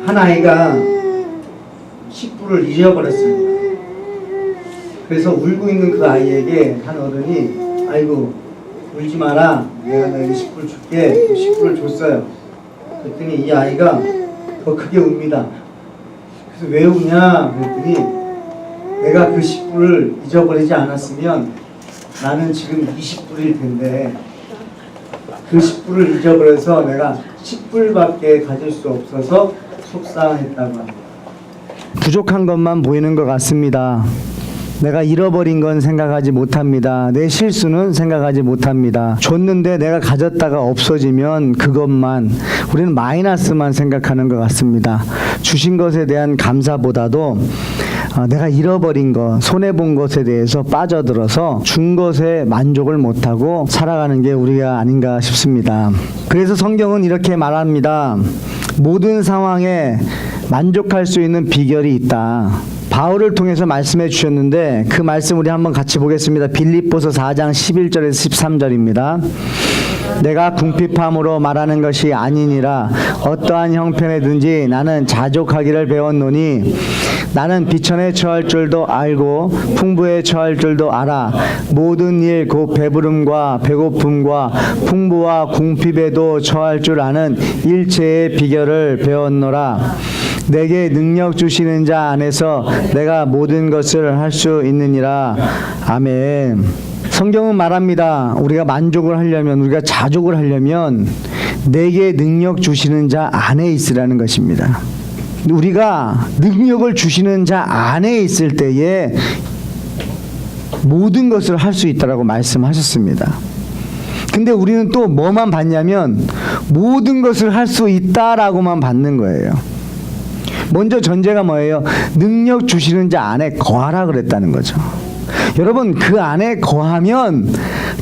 한 아이가 식구를 잊어버렸습니다. 그래서 울고 있는 그 아이에게 한 어른이 아이고 울지 마라, 내가 너에게 식구를 줄게. 그 식구를 줬어요. 그랬더니 이 아이가 더 크게 웁니다. 그래서 왜 우냐 그랬더니 내가 그 식구를 잊어버리지 않았으면 나는 지금 20불일 텐데 그 식구를 잊어버려서 내가 10불밖에 가질 수 없어서 속상했다고 합니다. 부족한 것만 보이는 것 같습니다. 내가 잃어버린 건 생각하지 못합니다. 내 실수는 생각하지 못합니다. 줬는데 내가 가졌다가 없어지면 그것만, 우리는 마이너스만 생각하는 것 같습니다. 주신 것에 대한 감사보다도 내가 잃어버린 것, 손해본 것에 대해서 빠져들어서 준 것에 만족을 못하고 살아가는 게 우리가 아닌가 싶습니다. 그래서 성경은 이렇게 말합니다. 모든 상황에 만족할 수 있는 비결이 있다. 바울을 통해서 말씀해 주셨는데 그 말씀 우리 한번 같이 보겠습니다. 빌립보서 4장 11절에서 13절입니다. 내가 궁핍함으로 말하는 것이 아니니라. 어떠한 형편에든지 나는 자족하기를 배웠노니 나는 비천에 처할 줄도 알고 풍부에 처할 줄도 알아. 모든 일 곧 배부름과 배고픔과 풍부와 궁핍에도 처할 줄 아는 일체의 비결을 배웠노라. 내게 능력 주시는 자 안에서 내가 모든 것을 할 수 있느니라. 아멘. 성경은 말합니다. 우리가 만족을 하려면, 우리가 자족을 하려면 내게 능력 주시는 자 안에 있으라는 것입니다. 우리가 능력을 주시는 자 안에 있을 때에 모든 것을 할 수 있다라고 말씀하셨습니다. 근데 우리는 또 뭐만 받냐면 모든 것을 할 수 있다라고만 받는 거예요. 먼저 전제가 뭐예요? 능력 주시는 자 안에 거하라 그랬다는 거죠. 여러분, 그 안에 거하면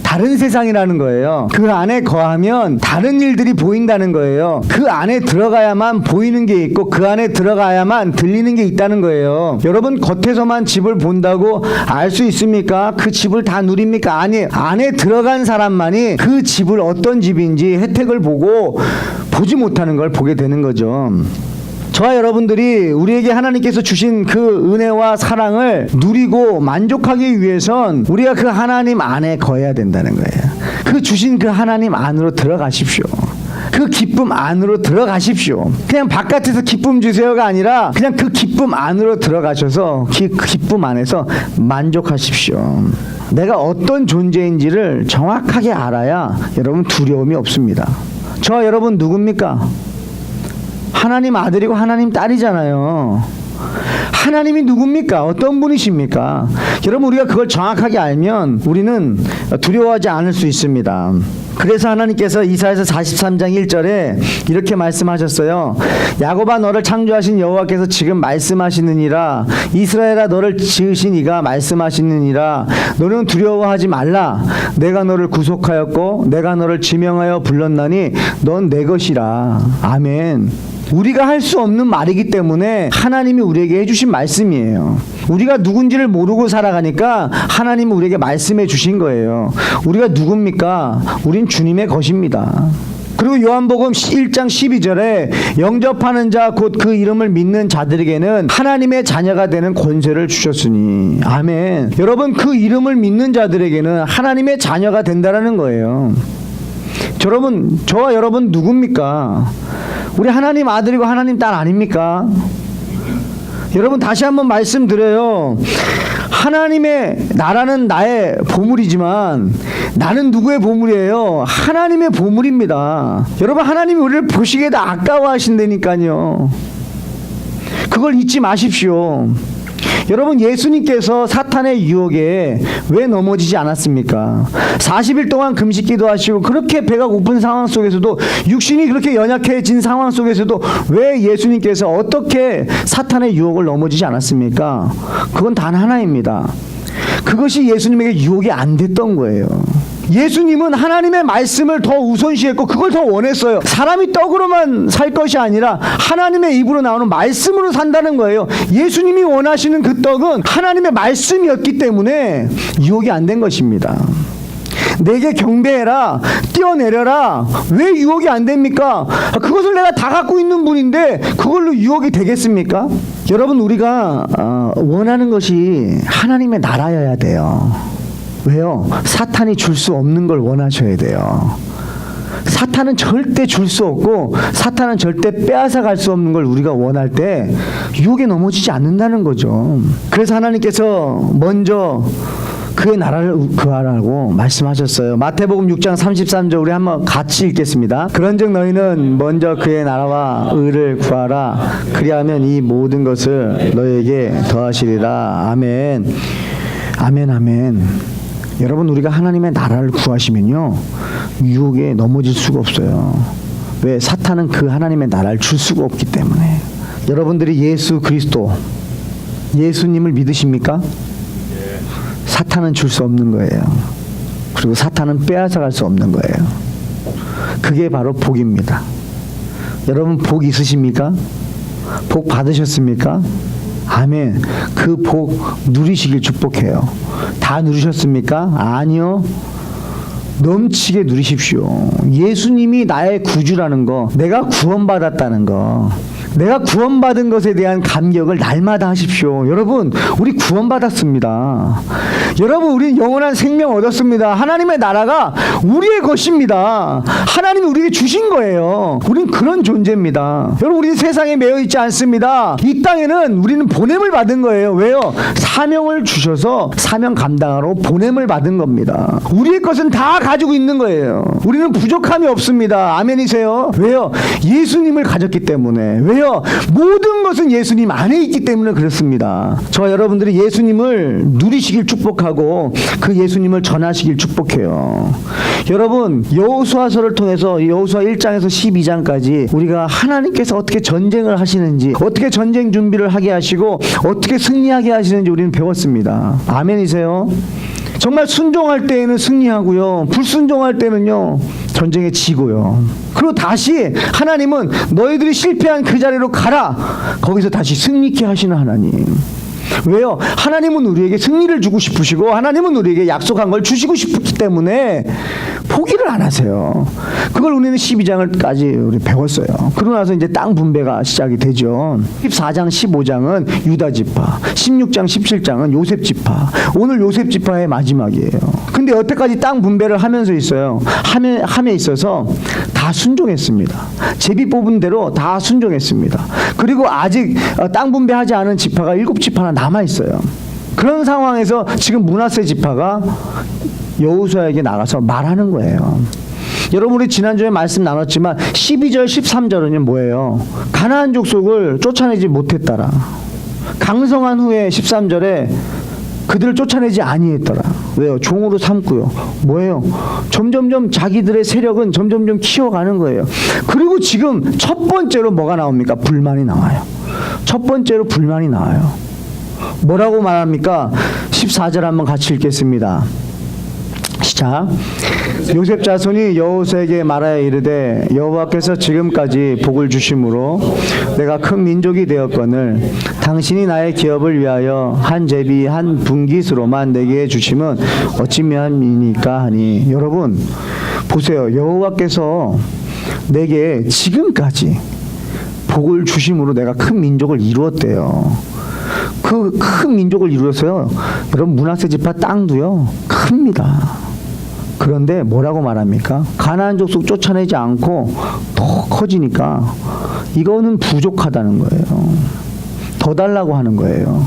다른 세상이라는 거예요. 그 안에 거하면 다른 일들이 보인다는 거예요. 그 안에 들어가야만 보이는 게 있고 그 안에 들어가야만 들리는 게 있다는 거예요. 여러분, 겉에서만 집을 본다고 알 수 있습니까? 그 집을 다 누립니까? 아니, 안에 들어간 사람만이 그 집을 어떤 집인지 혜택을 보고 보지 못하는 걸 보게 되는 거죠. 저와 여러분들이 우리에게 하나님께서 주신 그 은혜와 사랑을 누리고 만족하기 위해선 우리가 그 하나님 안에 거해야 된다는 거예요. 그 주신 그 하나님 안으로 들어가십시오. 그 기쁨 안으로 들어가십시오. 그냥 바깥에서 기쁨 주세요가 아니라 그냥 그 기쁨 안으로 들어가셔서 그 기쁨 안에서 만족하십시오. 내가 어떤 존재인지를 정확하게 알아야 여러분 두려움이 없습니다. 저와 여러분 누굽니까? 하나님 아들이고 하나님 딸이잖아요. 하나님이 누굽니까? 어떤 분이십니까? 여러분, 우리가 그걸 정확하게 알면 우리는 두려워하지 않을 수 있습니다. 그래서 하나님께서 이사야서 43장 1절에 이렇게 말씀하셨어요. 야곱아, 너를 창조하신 여호와께서 지금 말씀하시느니라. 이스라엘아, 너를 지으신 이가 말씀하시느니라. 너는 두려워하지 말라. 내가 너를 구속하였고 내가 너를 지명하여 불렀나니 넌 내 것이라. 아멘. 우리가 할 수 없는 말이기 때문에 하나님이 우리에게 해주신 말씀이에요. 우리가 누군지를 모르고 살아가니까 하나님이 우리에게 말씀해 주신 거예요. 우리가 누굽니까? 우린 주님의 것입니다. 그리고 요한복음 1장 12절에 영접하는 자 곧 그 이름을 믿는 자들에게는 하나님의 자녀가 되는 권세를 주셨으니. 아멘. 여러분, 그 이름을 믿는 자들에게는 하나님의 자녀가 된다라는 거예요. 여러분, 저와 여러분 누굽니까? 우리 하나님 아들이고 하나님 딸 아닙니까? 여러분, 다시 한번 말씀드려요. 하나님의 나라는 나의 보물이지만 나는 누구의 보물이에요? 하나님의 보물입니다. 여러분, 하나님이 우리를 보시기에도 아까워하신다니까요. 그걸 잊지 마십시오. 여러분, 예수님께서 사탄의 유혹에 왜 넘어지지 않았습니까? 40일 동안 금식 기도하시고 그렇게 배가 고픈 상황 속에서도, 육신이 그렇게 연약해진 상황 속에서도 왜 예수님께서 어떻게 사탄의 유혹을 넘어지지 않았습니까? 그건 단 하나입니다. 그것이 예수님에게 유혹이 안 됐던 거예요. 예수님은 하나님의 말씀을 더 우선시했고 그걸 더 원했어요. 사람이 떡으로만 살 것이 아니라 하나님의 입으로 나오는 말씀으로 산다는 거예요. 예수님이 원하시는 그 떡은 하나님의 말씀이었기 때문에 유혹이 안 된 것입니다. 내게 경배해라, 뛰어내려라. 왜 유혹이 안 됩니까? 그것을 내가 다 갖고 있는 분인데 그걸로 유혹이 되겠습니까? 여러분, 우리가 원하는 것이 하나님의 나라여야 돼요. 왜요? 사탄이 줄 수 없는 걸 원하셔야 돼요. 사탄은 절대 줄 수 없고 사탄은 절대 빼앗아 갈 수 없는 걸 우리가 원할 때 유혹에 넘어지지 않는다는 거죠. 그래서 하나님께서 먼저 그의 나라를 구하라고 말씀하셨어요. 마태복음 6장 33절 우리 한번 같이 읽겠습니다. 그런즉 너희는 먼저 그의 나라와 의를 구하라. 그리하면 이 모든 것을 너희에게 더하시리라. 아멘. 아멘, 아멘. 여러분, 우리가 하나님의 나라를 구하시면요, 유혹에 넘어질 수가 없어요. 왜? 사탄은 그 하나님의 나라를 줄 수가 없기 때문에. 여러분들이 예수 그리스도, 예수님을 믿으십니까? 사탄은 줄 수 없는 거예요. 그리고 사탄은 빼앗아 갈 수 없는 거예요. 그게 바로 복입니다. 여러분, 복 있으십니까? 복 받으셨습니까? 아멘. 그 복 누리시길 축복해요. 다 누리셨습니까? 아니요. 넘치게 누리십시오. 예수님이 나의 구주라는 거, 내가 구원받았다는 거, 내가 구원받은 것에 대한 감격을 날마다 하십시오. 여러분, 우리 구원받았습니다. 여러분, 우리는 영원한 생명 얻었습니다. 하나님의 나라가 우리의 것입니다. 하나님이 우리에게 주신 거예요. 우리는 그런 존재입니다. 여러분, 우리는 세상에 매여 있지 않습니다. 이 땅에는 우리는 보냄을 받은 거예요. 왜요? 사명을 주셔서 사명 감당하러 보냄을 받은 겁니다. 우리의 것은 다 가지고 있는 거예요. 우리는 부족함이 없습니다. 아멘이세요? 왜요? 예수님을 가졌기 때문에. 왜요? 모든 것은 예수님 안에 있기 때문에 그렇습니다. 저와 여러분들이 예수님을 누리시길 축복하고 그 예수님을 전하시길 축복해요. 여러분, 여호수아서를 통해서 여호수아 1장에서 12장까지 우리가 하나님께서 어떻게 전쟁을 하시는지, 어떻게 전쟁 준비를 하게 하시고 어떻게 승리하게 하시는지 우리는 배웠습니다. 아멘이세요? 정말 순종할 때에는 승리하고요, 불순종할 때는요 전쟁에 지고요. 그리고 다시 하나님은 너희들이 실패한 그 자리로 가라. 거기서 다시 승리케 하시는 하나님. 왜요? 하나님은 우리에게 승리를 주고 싶으시고 하나님은 우리에게 약속한 걸 주시고 싶기 때문에 포기를 안 하세요. 그걸 우리는 12장을까지 우리 배웠어요. 그러고 나서 이제 땅 분배가 시작이 되죠. 14장 15장은 유다 지파, 16장 17장은 요셉 지파. 오늘 요셉 지파의 마지막이에요. 근데 여태까지 땅 분배를 하면서 있어요. 함에 있어서 다 순종했습니다. 제비 뽑은 대로 다 순종했습니다. 그리고 아직 땅 분배하지 않은 지파가 7지파나 남아 있어요. 그런 상황에서 지금 므낫세 지파가 여호수아에게 나가서 말하는 거예요. 여러분, 우리 지난주에 말씀 나눴지만 12절 13절은 뭐예요? 가나안 족속을 쫓아내지 못했더라. 강성한 후에 13절에 그들을 쫓아내지 아니했더라. 왜요? 종으로 삼고요. 뭐예요? 점점점 자기들의 세력은 점점점 키워가는 거예요. 그리고 지금 첫 번째로 뭐가 나옵니까? 불만이 나와요. 첫 번째로 불만이 나와요. 뭐라고 말합니까? 14절 한번 같이 읽겠습니다. 시작. 요셉 자손이 여호수아에게 말하여 이르되 여호와께서 지금까지 복을 주심으로 내가 큰 민족이 되었거늘 당신이 나의 기업을 위하여 한 제비 한 분깃으로만 내게 주심은 어찌면이니까 하니. 여러분 보세요. 여호와께서 내게 지금까지 복을 주심으로 내가 큰 민족을 이루었대요. 그 큰 민족을 이루었어요. 여러분, 므낫세 지파 땅도요 큽니다. 그런데 뭐라고 말합니까? 가나안 족속 쫓아내지 않고 더 커지니까 이거는 부족하다는 거예요. 더 달라고 하는 거예요.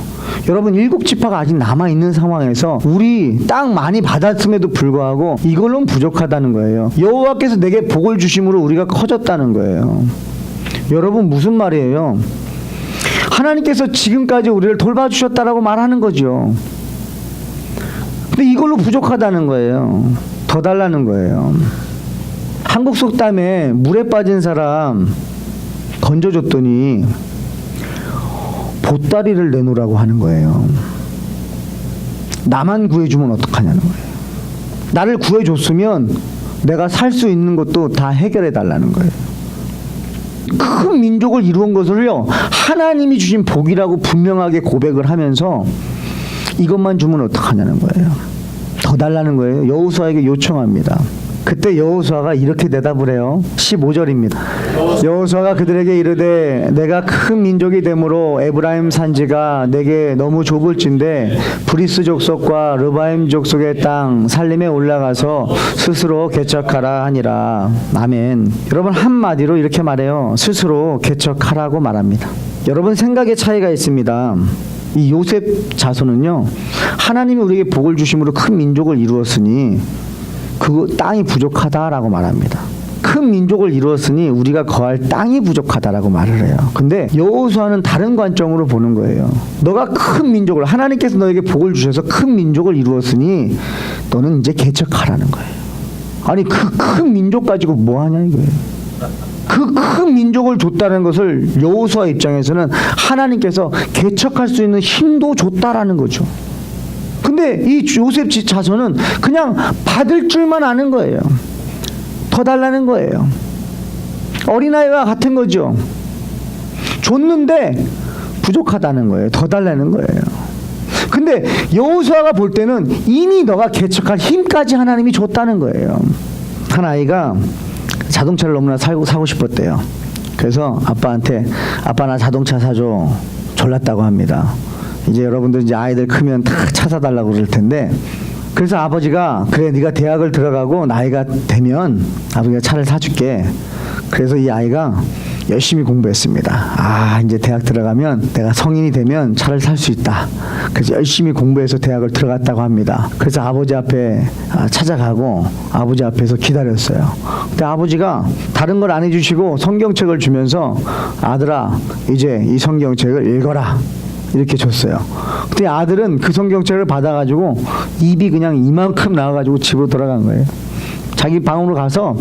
여러분, 7지파가 아직 남아있는 상황에서 우리 땅 많이 받았음에도 불구하고 이걸로는 부족하다는 거예요. 여호와께서 내게 복을 주심으로 우리가 커졌다는 거예요. 여러분, 무슨 말이에요? 하나님께서 지금까지 우리를 돌봐주셨다라고 말하는 거죠. 근데 이걸로 부족하다는 거예요. 더 달라는 거예요. 한국 속담에 물에 빠진 사람 건져줬더니 보따리를 내놓으라고 하는 거예요. 나만 구해주면 어떡하냐는 거예요. 나를 구해줬으면 내가 살 수 있는 것도 다 해결해 달라는 거예요. 큰 민족을 이루은 것을요 하나님이 주신 복이라고 분명하게 고백을 하면서 이것만 주면 어떡하냐는 거예요. 더 더 달라는 거예요. 여호수아에게 요청합니다. 그때 여호수아가 이렇게 대답을 해요. 15절입니다. 여호수아가 그들에게 이르되 내가 큰 민족이 되므로 에브라임 산지가 내게 너무 좁을진데 브리스 족속과 르바임 족속의 땅 살림에 올라가서 스스로 개척하라 하니라. 아멘. 여러분, 한마디로 이렇게 말해요. 스스로 개척하라고 말합니다. 여러분, 생각의 차이가 있습니다. 이 요셉 자손은요, 하나님이 우리에게 복을 주심으로 큰 민족을 이루었으니 그 땅이 부족하다라고 말합니다. 큰 민족을 이루었으니 우리가 거할 땅이 부족하다라고 말을 해요. 근데 여호수아는 다른 관점으로 보는 거예요. 너가 큰 민족을, 하나님께서 너에게 복을 주셔서 큰 민족을 이루었으니 너는 이제 개척하라는 거예요. 아니, 그 큰 민족 가지고 뭐 하냐 이거예요. 그 큰 민족을 줬다는 것을 여호수아 입장에서는 하나님께서 개척할 수 있는 힘도 줬다라는 거죠. 근데 이 요셉 자손은 그냥 받을 줄만 아는 거예요. 더 달라는 거예요. 어린아이와 같은 거죠. 줬는데 부족하다는 거예요. 더 달라는 거예요. 근데 여호수아가 볼 때는 이미 너가 개척할 힘까지 하나님이 줬다는 거예요. 한 아이가 자동차를 너무나 사고 싶었대요. 그래서 아빠한테 아빠 나 자동차 사줘 졸랐다고 합니다. 이제 여러분들 이제 아이들 크면 다 차 사달라고 그럴 텐데, 그래서 아버지가 그래 네가 대학을 들어가고 나이가 되면 아버지가 차를 사줄게. 그래서 이 아이가 열심히 공부했습니다. 아, 이제 대학 들어가면 내가 성인이 되면 차를 살 수 있다. 그래서 열심히 공부해서 대학을 들어갔다고 합니다. 그래서 아버지 앞에 찾아가고 아버지 앞에서 기다렸어요. 근데 아버지가 다른 걸 안 해주시고 성경책을 주면서 아들아 이제 이 성경책을 읽어라 이렇게 줬어요. 근데 아들은 그 성경책을 받아가지고 입이 그냥 이만큼 나와가지고 집으로 돌아간 거예요. 자기 방으로 가서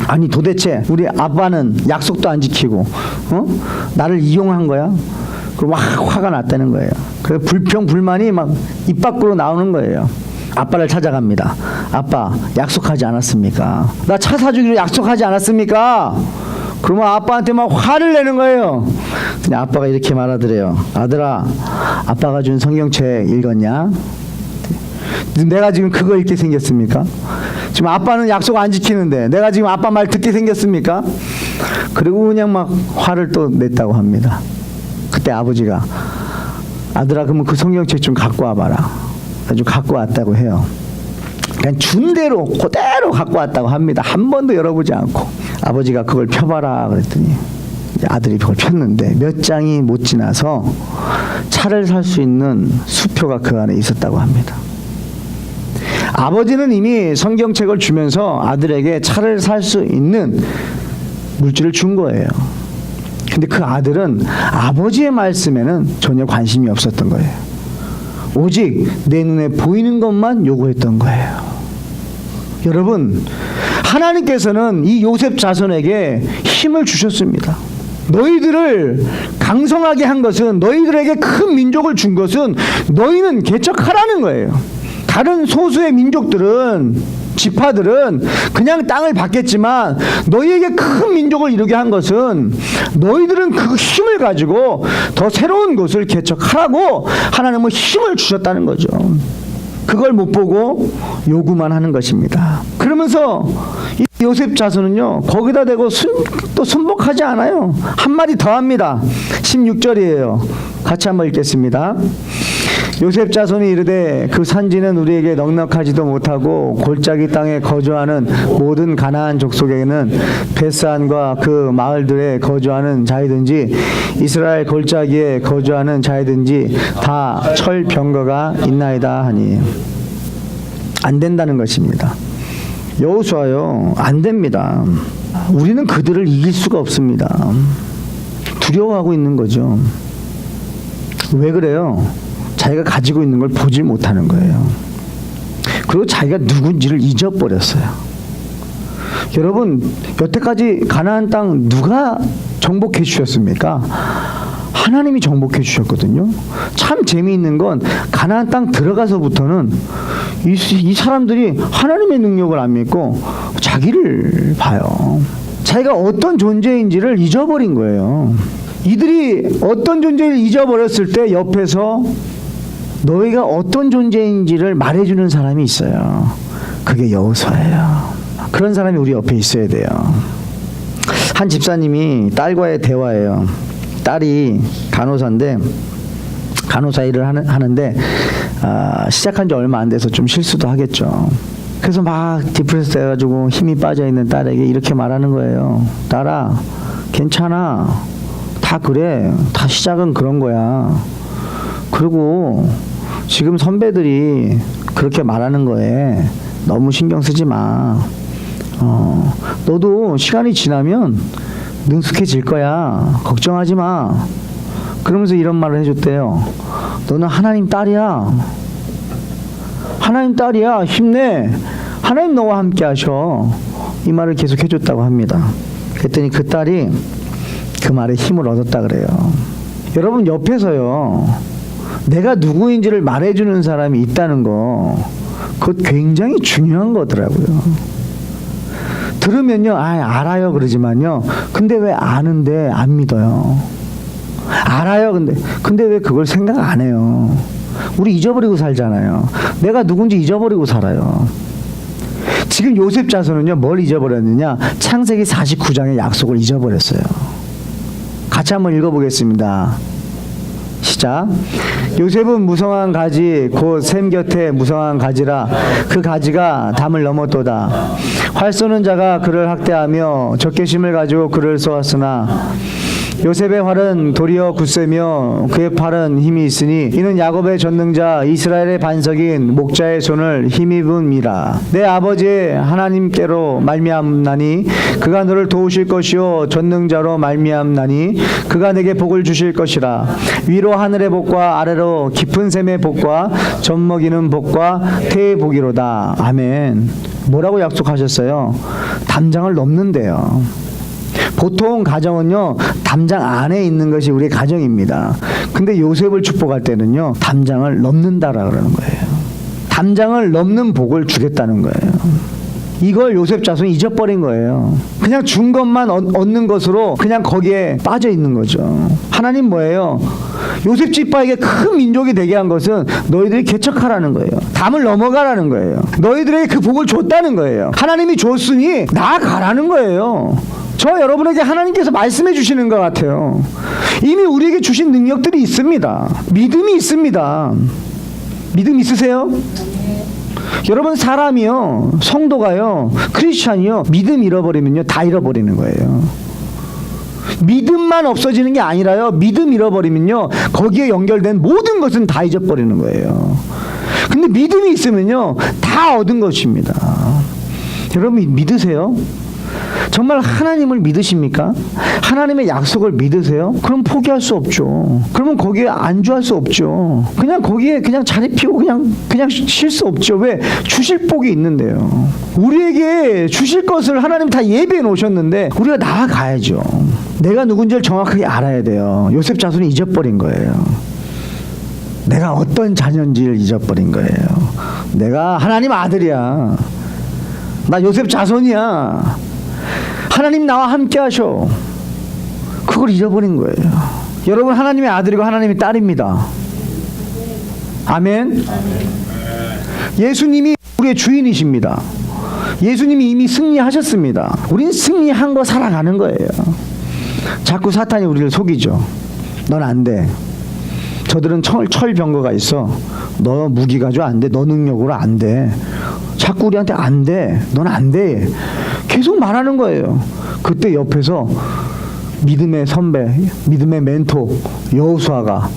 아니 도대체 우리 아빠는 약속도 안 지키고 나를 이용한 거야? 그리고 막 화가 났다는 거예요. 그래서 불평불만이 막 입 밖으로 나오는 거예요. 아빠를 찾아갑니다. 아빠 약속하지 않았습니까? 나 차 사주기로 약속하지 않았습니까? 그러면 아빠한테 막 화를 내는 거예요. 근데 아빠가 이렇게 말하더래요. 아들아, 아빠가 준 성경책 읽었냐? 내가 지금 그거 읽게 생겼습니까? 지금 아빠는 약속 안 지키는데 내가 지금 아빠 말 듣게 생겼습니까? 그리고 그냥 막 화를 또 냈다고 합니다. 그때 아버지가 아들아 그러면 그 성경책 좀 갖고 와봐라. 좀 갖고 왔다고 해요. 그냥 준 대로 그대로 갖고 왔다고 합니다. 한 번도 열어보지 않고. 아버지가 그걸 펴봐라 그랬더니 아들이 그걸 폈는데 몇 장이 못 지나서 차를 살 수 있는 수표가 그 안에 있었다고 합니다. 아버지는 이미 성경책을 주면서 아들에게 차를 살 수 있는 물질을 준 거예요. 근데 그 아들은 아버지의 말씀에는 전혀 관심이 없었던 거예요. 오직 내 눈에 보이는 것만 요구했던 거예요. 여러분, 하나님께서는 이 요셉 자손에게 힘을 주셨습니다. 너희들을 강성하게 한 것은, 너희들에게 큰 민족을 준 것은 너희는 개척하라는 거예요. 다른 소수의 민족들은, 지파들은 그냥 땅을 받겠지만 너희에게 큰 민족을 이루게 한 것은 너희들은 그 힘을 가지고 더 새로운 곳을 개척하라고 하나님은 힘을 주셨다는 거죠. 그걸 못 보고 요구만 하는 것입니다. 그러면서 이 요셉 자손은요 거기다 대고 또 순복하지 않아요. 한마디 더 합니다. 16절이에요. 같이 한번 읽겠습니다. 요셉 자손이 이르되 그 산지는 우리에게 넉넉하지도 못하고 골짜기 땅에 거주하는 모든 가나안 족속에게는 베스안과 그 마을들에 거주하는 자이든지 이스라엘 골짜기에 거주하는 자이든지 다 철병거가 있나이다 하니. 안 된다는 것입니다. 여호수아요, 안 됩니다. 우리는 그들을 이길 수가 없습니다. 두려워하고 있는 거죠. 왜 그래요? 자기가 가지고 있는 걸 보질 못하는 거예요. 그리고 자기가 누군지를 잊어버렸어요. 여러분, 여태까지 가나안 땅 누가 정복해 주셨습니까? 하나님이 정복해 주셨거든요. 참 재미있는 건 가나안 땅 들어가서부터는 이 사람들이 하나님의 능력을 안 믿고 자기를 봐요. 자기가 어떤 존재인지를 잊어버린 거예요. 이들이 어떤 존재를 잊어버렸을 때 옆에서 너희가 어떤 존재인지를 말해주는 사람이 있어요. 그게 여호수아예요. 그런 사람이 우리 옆에 있어야 돼요. 한 집사님이 딸과의 대화예요. 딸이 간호사인데 간호사 일을 하는데 시작한 지 얼마 안 돼서 좀 실수도 하겠죠. 그래서 막 디프레스 돼가지고 힘이 빠져있는 딸에게 이렇게 말하는 거예요. 딸아, 괜찮아. 다 그래. 다 시작은 그런 거야. 그리고 지금 선배들이 그렇게 말하는 거에 너무 신경 쓰지 마. 너도 시간이 지나면 능숙해질 거야. 걱정하지 마. 그러면서 이런 말을 해줬대요. 너는 하나님 딸이야. 하나님 딸이야. 힘내. 하나님 너와 함께 하셔. 이 말을 계속 해줬다고 합니다. 그랬더니 그 딸이 그 말에 힘을 얻었다 그래요. 여러분, 옆에서요, 내가 누구인지를 말해주는 사람이 있다는 거, 그것 굉장히 중요한 거더라고요. 들으면요, 알아요 그러지만요, 근데 왜 아는데 안 믿어요? 알아요. 근데 왜 그걸 생각 안 해요? 우리 잊어버리고 살잖아요. 내가 누군지 잊어버리고 살아요. 지금 요셉 자손은요, 뭘 잊어버렸느냐? 창세기 49장의 약속을 잊어버렸어요. 같이 한번 읽어보겠습니다. 시작. 요셉은 무성한 가지 곧 샘 곁에 무성한 가지라. 그 가지가 담을 넘었도다. 활 쏘는 자가 그를 학대하며 적개심을 가지고 그를 쏘았으나 요셉의 활은 도리어 굳세며 그의 팔은 힘이 있으니 이는 야곱의 전능자 이스라엘의 반석인 목자의 손을 힘입음이라. 내 아버지 하나님께로 말미암나니 그가 너를 도우실 것이요 전능자로 말미암나니 그가 내게 복을 주실 것이라. 위로 하늘의 복과 아래로 깊은 샘의 복과 젖먹이는 복과 태의 복이로다. 아멘. 뭐라고 약속하셨어요? 담장을 넘는데요. 보통 가정은요, 담장 안에 있는 것이 우리의 가정입니다. 근데 요셉을 축복할 때는요, 담장을 넘는다라 그러는 거예요. 담장을 넘는 복을 주겠다는 거예요. 이걸 요셉 자손이 잊어버린 거예요. 그냥 준 것만 얻는 것으로 그냥 거기에 빠져 있는 거죠. 하나님 뭐예요? 요셉 지파에게 큰 민족이 되게 한 것은 너희들이 개척하라는 거예요. 담을 넘어가라는 거예요. 너희들에게 그 복을 줬다는 거예요. 하나님이 줬으니 나아가라는 거예요. 저 여러분에게 하나님께서 말씀해 주시는 것 같아요. 이미 우리에게 주신 능력들이 있습니다. 믿음이 있습니다. 믿음 있으세요? 여러분, 사람이요, 성도가요, 크리스찬이요, 믿음 잃어버리면요, 다 잃어버리는 거예요. 믿음만 없어지는 게 아니라요, 믿음 잃어버리면요, 거기에 연결된 모든 것은 다 잊어버리는 거예요. 근데 믿음이 있으면요, 다 얻은 것입니다. 여러분, 믿으세요? 정말 하나님을 믿으십니까? 하나님의 약속을 믿으세요? 그럼 포기할 수 없죠. 그러면 거기에 안주할 수 없죠. 그냥 거기에 그냥 자리 피고 그냥 쉴 수 없죠. 왜? 주실 복이 있는데요. 우리에게 주실 것을 하나님 다 예비해 놓으셨는데 우리가 나아가야죠. 내가 누군지를 정확하게 알아야 돼요. 요셉 자손이 잊어버린 거예요. 내가 어떤 자녀인지를 잊어버린 거예요. 내가 하나님 아들이야. 나 요셉 자손이야. 하나님 나와 함께 하셔. 그걸 잊어버린 거예요. 여러분, 하나님의 아들이고 하나님의 딸입니다. 아멘. 예수님이 우리의 주인이십니다. 예수님이 이미 승리하셨습니다. 우린 승리한 거 살아가는 거예요. 자꾸 사탄이 우리를 속이죠. 넌 안 돼. 저들은 철병거가 있어. 너 무기 가지고 안 돼. 너 능력으로 안 돼. 자꾸 우리한테 안 돼. 넌 안 돼. 계속 말하는 거예요. 그때 옆에서 믿음의 선배, 믿음의 멘토 여호수아가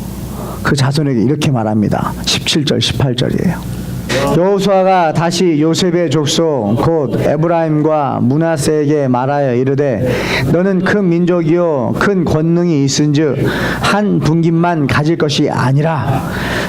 그 자손에게 이렇게 말합니다. 17절, 18절이에요. 여호수아가 다시 요셉의 족속 곧 에브라임과 므낫세에게 말하여 이르되 너는 큰 민족이요 큰 권능이 있은즉 한 분깃만 가질 것이 아니라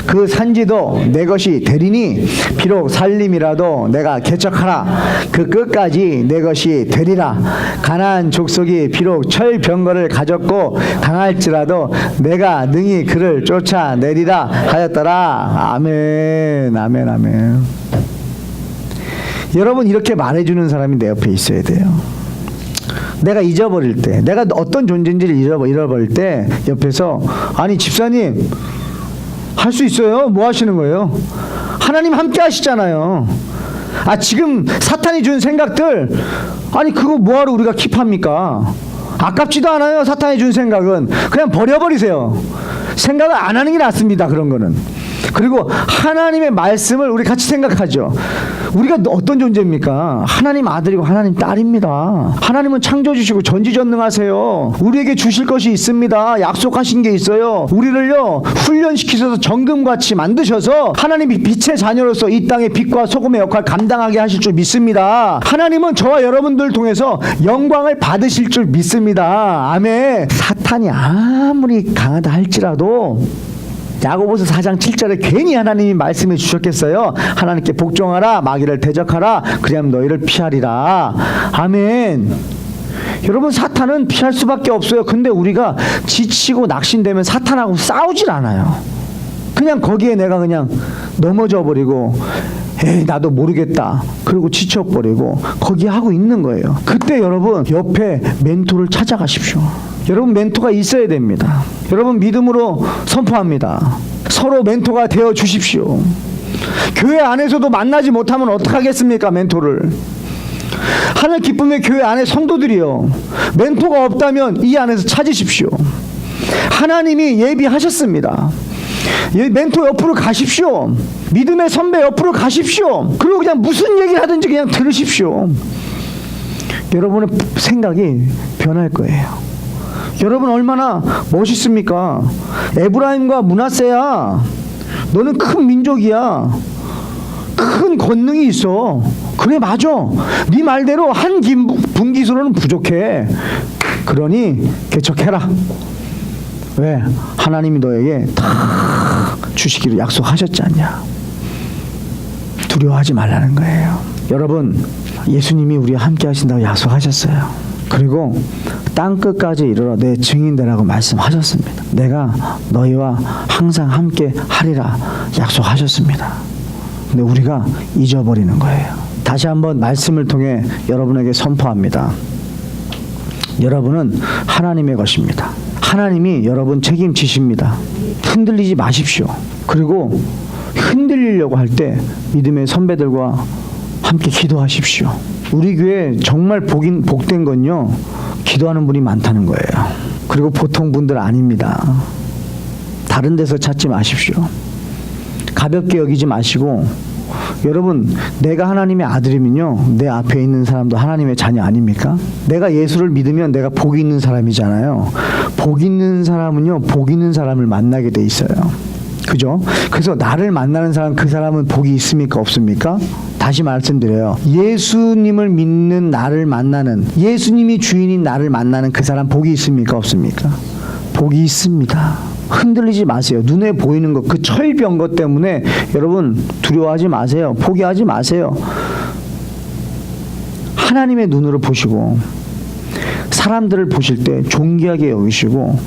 그 산지도 내 것이 되리니 비록 살림이라도 내가 개척하라 그 끝까지 내 것이 되리라. 가나안 족속이 비록 철병거를 가졌고 강할지라도 내가 능히 그를 쫓아내리라 하였더라. 아멘. 아멘. 아멘. 여러분, 이렇게 말해주는 사람이 내 옆에 있어야 돼요. 내가 잊어버릴 때, 내가 어떤 존재인지를 잃어버릴 때 옆에서 아니 집사님 할 수 있어요. 뭐 하시는 거예요? 하나님 함께 하시잖아요. 지금 사탄이 준 생각들, 아니 그거 뭐하러 우리가 킵합니까? 아깝지도 않아요. 사탄이 준 생각은 그냥 버려버리세요. 생각을 안 하는 게 낫습니다. 그런 거는. 그리고 하나님의 말씀을 우리 같이 생각하죠. 우리가 어떤 존재입니까? 하나님 아들이고 하나님 딸입니다. 하나님은 창조주시고 전지전능하세요. 우리에게 주실 것이 있습니다. 약속하신 게 있어요. 우리를요 훈련시키셔서 정금같이 만드셔서 하나님이 빛의 자녀로서 이 땅의 빛과 소금의 역할을 감당하게 하실 줄 믿습니다. 하나님은 저와 여러분들 통해서 영광을 받으실 줄 믿습니다. 아멘. 사탄이 아무리 강하다 할지라도 야고보서 4장 7절에 괜히 하나님이 말씀해 주셨겠어요? 하나님께 복종하라, 마귀를 대적하라, 그리하면 너희를 피하리라. 아멘. 여러분, 사탄은 피할 수밖에 없어요. 근데 우리가 지치고 낙심되면 사탄하고 싸우질 않아요. 그냥 거기에 내가 그냥 넘어져 버리고 에이 나도 모르겠다 그리고 지쳐버리고 거기 하고 있는 거예요. 그때 여러분 옆에 멘토를 찾아가십시오. 여러분 멘토가 있어야 됩니다. 여러분 믿음으로 선포합니다. 서로 멘토가 되어 주십시오. 교회 안에서도 만나지 못하면 어떡하겠습니까? 멘토를. 하늘 기쁨의 교회 안에 성도들이요, 멘토가 없다면 이 안에서 찾으십시오. 하나님이 예비하셨습니다. 멘토 옆으로 가십시오. 믿음의 선배 옆으로 가십시오. 그리고 그냥 무슨 얘기를 하든지 그냥 들으십시오. 여러분의 생각이 변할 거예요. 여러분 얼마나 멋있습니까? 에브라임과 므낫세야, 너는 큰 민족이야. 큰 권능이 있어. 그래 맞아. 네 말대로 한 분기수로는 부족해. 그러니 개척해라. 왜? 하나님이 너에게 다 주시기로 약속하셨지 않냐. 두려워하지 말라는 거예요. 여러분 예수님이 우리와 함께 하신다고 약속하셨어요. 그리고 땅끝까지 이르러 내 증인되라고 말씀하셨습니다. 내가 너희와 항상 함께 하리라 약속하셨습니다. 근데 우리가 잊어버리는 거예요. 다시 한번 말씀을 통해 여러분에게 선포합니다. 여러분은 하나님의 것입니다. 하나님이 여러분 책임지십니다. 흔들리지 마십시오. 그리고 흔들리려고 할 때 믿음의 선배들과 함께 기도하십시오. 우리 교회 정말 복된 건요, 기도하는 분이 많다는 거예요. 그리고 보통 분들 아닙니다. 다른 데서 찾지 마십시오. 가볍게 여기지 마시고, 여러분 내가 하나님의 아들이면요, 내 앞에 있는 사람도 하나님의 자녀 아닙니까? 내가 예수를 믿으면 내가 복 있는 사람이잖아요. 복 있는 사람은요, 복 있는 사람을 만나게 돼 있어요. 그죠? 그래서 나를 만나는 사람, 그 사람은 복이 있습니까? 없습니까? 다시 말씀드려요. 예수님을 믿는 나를 만나는, 예수님이 주인인 나를 만나는 그 사람 복이 있습니까? 없습니까? 복이 있습니다. 흔들리지 마세요. 눈에 보이는 것, 그 철병 것 때문에 여러분 두려워하지 마세요. 포기하지 마세요. 하나님의 눈으로 보시고, 사람들을 보실 때 존귀하게 여기시고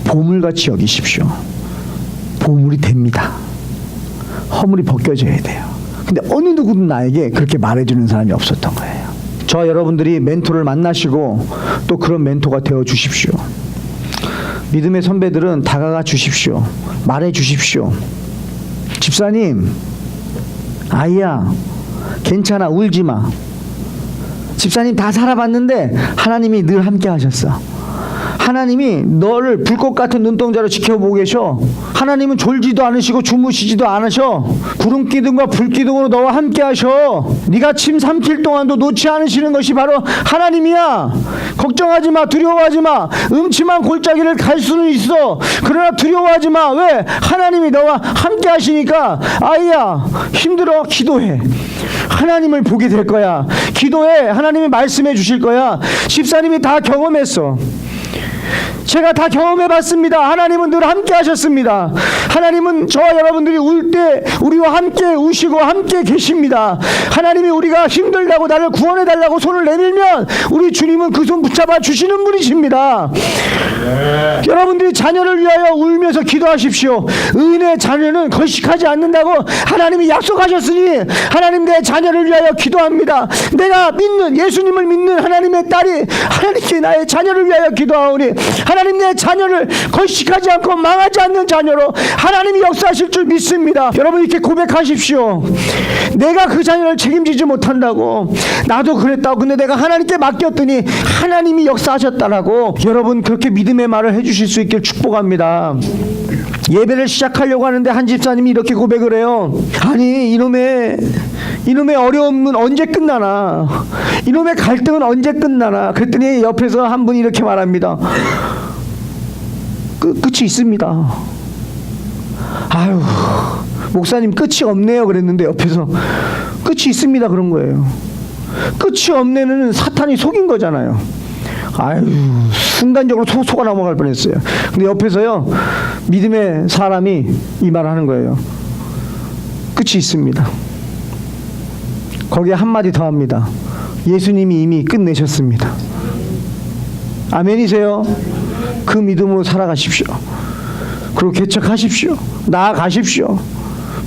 보물같이 여기십시오. 보물이 됩니다. 허물이 벗겨져야 돼요. 근데 어느 누구도 나에게 그렇게 말해주는 사람이 없었던 거예요. 저 여러분들이 멘토를 만나시고 또 그런 멘토가 되어 주십시오. 믿음의 선배들은 다가가 주십시오. 말해 주십시오. 집사님, 아이야, 괜찮아, 울지 마. 집사님 다 살아봤는데 하나님이 늘 함께 하셨어. 하나님이 너를 불꽃 같은 눈동자로 지켜보고 계셔. 하나님은 졸지도 않으시고 주무시지도 않으셔. 구름 기둥과 불 기둥으로 너와 함께 하셔. 네가 침 삼킬 동안도 놓지 않으시는 것이 바로 하나님이야. 걱정하지 마, 두려워하지 마. 음침한 골짜기를 갈 수는 있어. 그러나 두려워하지 마. 왜? 하나님이 너와 함께 하시니까. 아이야, 힘들어, 기도해. 하나님을 보게 될 거야. 기도해. 하나님이 말씀해 주실 거야. 집사님이 다 경험했어. 제가 다 경험해봤습니다. 하나님은 늘 함께 하셨습니다. 하나님은 저와 여러분들이 울 때 우리와 함께 우시고 함께 계십니다. 하나님이 우리가 힘들다고 나를 구원해달라고 손을 내밀면 우리 주님은 그 손 붙잡아 주시는 분이십니다. 네. 여러분들이 자녀를 위하여 울면서 기도하십시오. 의인의 자녀는 거식하지 않는다고 하나님이 약속하셨으니 하나님 내 자녀를 위하여 기도합니다. 내가 믿는, 예수님을 믿는 하나님의 딸이 하나님께 나의 자녀를 위하여 기도하오니 하나님 내 자녀를 건식하지 않고 망하지 않는 자녀로 하나님이 역사하실 줄 믿습니다. 여러분 이렇게 고백하십시오. 내가 그 자녀를 책임지지 못한다고, 나도 그랬다고, 근데 내가 하나님께 맡겼더니 하나님이 역사하셨다라고 여러분 그렇게 믿음의 말을 해주실 수 있길 축복합니다. 예배를 시작하려고 하는데 한 집사님이 이렇게 고백을 해요. 아니 이놈의 어려움은 언제 끝나나, 이놈의 갈등은 언제 끝나나. 그랬더니 옆에서 한 분이 이렇게 말합니다. 끝이 있습니다. 아유 목사님 끝이 없네요 그랬는데 옆에서 끝이 있습니다 그런 거예요. 끝이 없네는 사탄이 속인 거잖아요. 아유 순간적으로 속아 넘어갈 뻔했어요. 근데 옆에서요 믿음의 사람이 이 말을 하는 거예요. 끝이 있습니다. 거기에 한마디 더 합니다. 예수님이 이미 끝내셨습니다. 아멘이세요? 그 믿음으로 살아가십시오. 그리고 개척하십시오. 나아가십시오.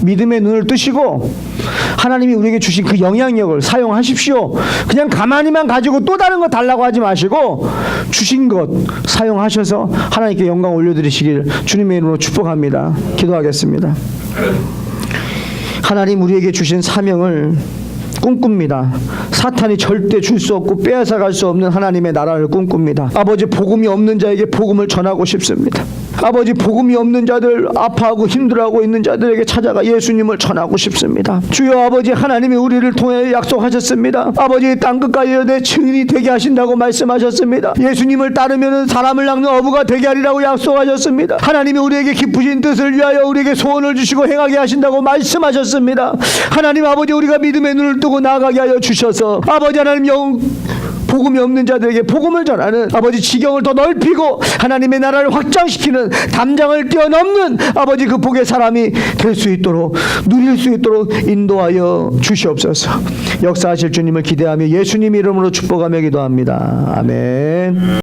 믿음의 눈을 뜨시고 하나님이 우리에게 주신 그 영향력을 사용하십시오. 그냥 가만히만 가지고 또 다른 거 달라고 하지 마시고 주신 것 사용하셔서 하나님께 영광 올려드리시길 주님의 이름으로 축복합니다. 기도하겠습니다. 하나님 우리에게 주신 사명을 꿈꿉니다. 사탄이 절대 줄 수 없고 빼앗아갈 수 없는 하나님의 나라를 꿈꿉니다. 아버지 복음이 없는 자에게 복음을 전하고 싶습니다. 아버지 복음이 없는 자들, 아파하고 힘들어하고 있는 자들에게 찾아가 예수님을 전하고 싶습니다. 주여 아버지 하나님이 우리를 통해 약속하셨습니다. 아버지 땅끝까지 내 증인이 되게 하신다고 말씀하셨습니다. 예수님을 따르면 사람을 낚는 어부가 되게 하리라고 약속하셨습니다. 하나님이 우리에게 기쁘신 뜻을 위하여 우리에게 소원을 주시고 행하게 하신다고 말씀하셨습니다. 하나님 아버지 우리가 믿음의 눈을 뜨고 나아가게 하여 주셔서 아버지 하나님 복음이 없는 자들에게 복음을 전하는 아버지 지경을 더 넓히고 하나님의 나라를 확장시키는 담장을 뛰어넘는 아버지 그 복의 사람이 될 수 있도록 누릴 수 있도록 인도하여 주시옵소서. 역사하실 주님을 기대하며 예수님 이름으로 축복하며 기도합니다. 아멘.